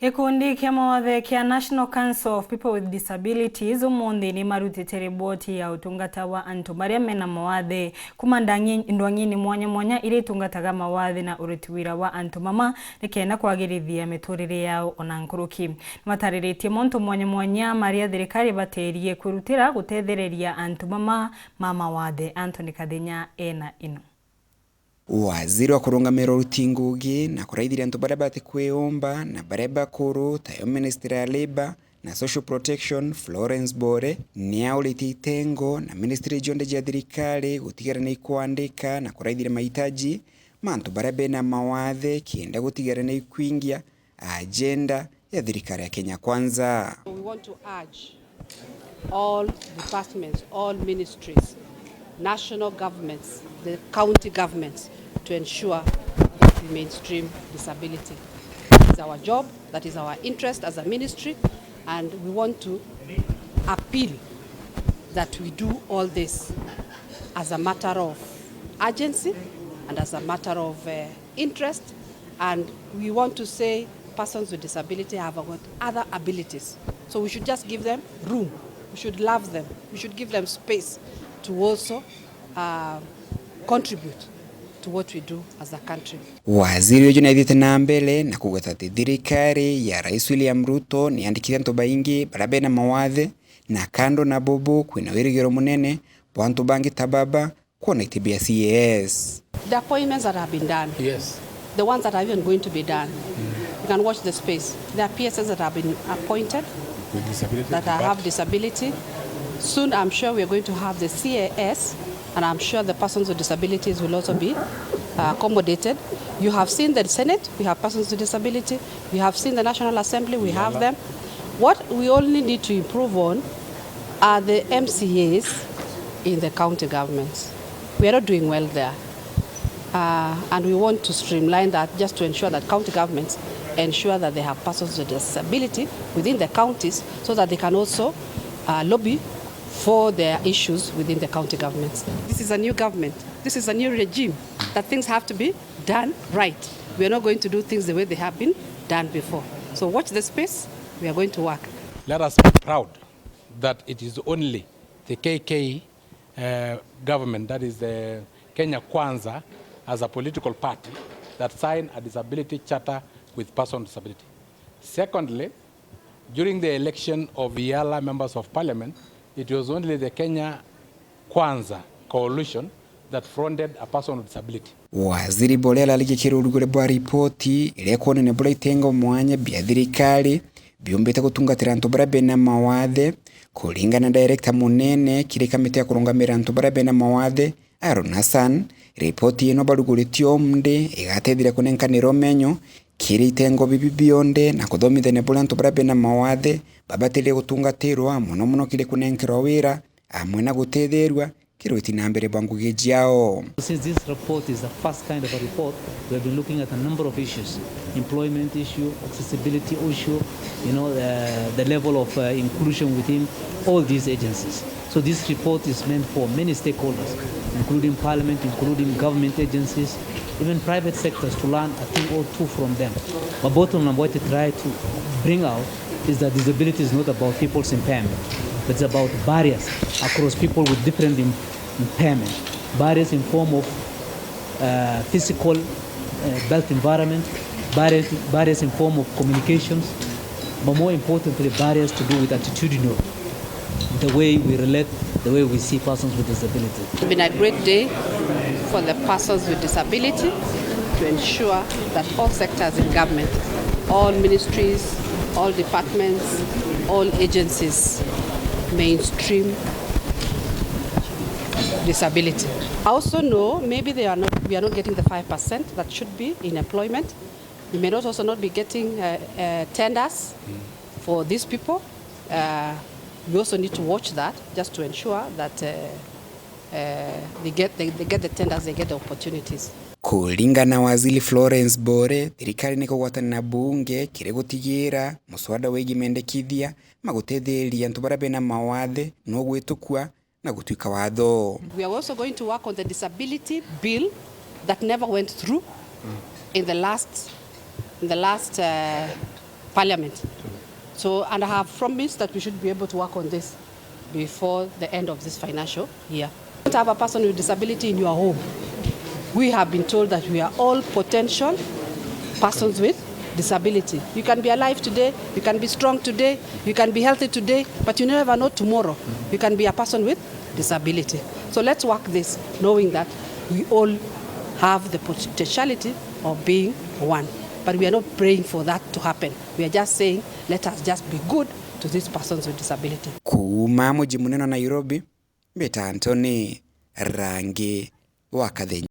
Gikundi kia mawathe kia National Council of People with Disabilities umuthi ni marutite riboti ya utungata wa antu maria mena mawathe kuma ndwang'ini mwanya mwanya iri tungataga mawathe na uruti wira wa antu mama nikenda kwagirithia miturire yao ona nkuruki. Matariritie montu mwanya mwanya maria thirikari baterie kwirutira gutethereria antu mama mawathe. Anthony Kadhinya ena ino. Waziri wa kurungamira uruti ngugi na kuraithira antu baria bati kwiyumba na baria bakuru tayo Ministry ya Labour na Social Protection Florence Bore ni auliti itengo na Ministry jonde ya thirikari gutigara ni kuandika na kuraithira mahitaji mantu baria bena mawathe kienda gutigara ni kuingia agenda ya thirikari ya Kenya Kwanza. We want to urge all departments, all ministries, national governments, the county governments to ensure that we mainstream disability. That is our job, that is our interest as a ministry, and we want to appeal that we do all this as a matter of urgency and as a matter of interest, and we want to say persons with disability have got other abilities. So we should just give them room, we should love them, we should give them space to also contribute to what we do as a country. Waziri uyu naithite na mbele na kugweta ati thirikari ya Rais William Ruto ni andikithia antu baingi baria bena mawathe na kando na bobo kwina wirigiro munene bwa antu bangi tababa kuona itibia CAS. The appointments that have been done, yes, the ones that are even going to be done, you can watch the space. There are PSS that have been appointed with disability, that have disability. Soon I'm sure we are going to have the CAS, and I'm sure the persons with disabilities will also be accommodated. You have seen the Senate, we have persons with disability. You have seen the National Assembly, we have them. What we only need to improve on are the MCAs in the county governments. We are not doing well there. And we want to streamline that just to ensure that county governments ensure that they have persons with disability within the counties so that they can also lobby for their issues within the county governments. This is a new government. This is a new regime that things have to be done right. We are not going to do things the way they have been done before. So watch the space. We are going to work. Let us be proud that it is only the KK government, that is the Kenya Kwanza, as a political party, that signed a disability charter with persons with disability. Secondly, during the election of Yala members of parliament, it was only the Kenya Kwanza coalition that fronted a person with disability. Waziri Bore aligikira urugore bwa ripoti ile kuonene bura itengo mwanya bya thirikari byombete gutungatira antu baria bena mawathe kulingana na director munene kire kamite ya kurungamira antu baria bena mawathe Aaron Hassan. Ripoti ino baruguritio mnde igatethira kunenkaniro menyo kiri itengo bibi bionde na kuthomithania bura antu baria bena mawathe babatire gutungatirwa muno kire kunenkirwa wira amwe na gutethirwa kiroti na mbere bangu gejiao. Since this report is the first kind of a report, we have been looking at a number of issues: employment issue, accessibility issue, the level of inclusion within all these agencies. So this report is meant for many stakeholders, including parliament, including government agencies, even private sectors, to learn a thing or two from them. But bottom line, what we try to bring out is that disability is not about people's impairment, but it's about barriers across people with different impairment. Barriers in form of physical built environment, barriers in form of communications, but more importantly, barriers to do with attitudinal, the way we relate, the way we see persons with disability. It's been a great day for the persons with disability to ensure that all sectors in government, all ministries, all departments, all agencies mainstream disability. I also know maybe we are not getting the 5% that should be in employment. We may not also not be getting tenders for these people. We also need to watch that just to ensure that they get the tenders, they get the opportunities. Kulingana waziri Florence Bore, thirikari ni kugwatanira na bunge kire gutigira muswada wegi mendekithia magutetheria antu baria bena mawathe no gwitukua na gutwika watho. We are also going to work on the disability bill that never went through in the last Parliament. So, and I have promised that we should be able to work on this before the end of this financial year. You don't have a person with disability in your home. We have been told that we are all potential persons with disability. You can be alive today, you can be strong today, you can be healthy today, but you never know tomorrow. You can be a person with disability. So let's work this, knowing that we all have the potentiality of being one. But we are not praying for that to happen. We are just saying, let us just be good to these persons with disability. Kuma mji munene Nairobi, Beta Antony Rangi wa Kathenya.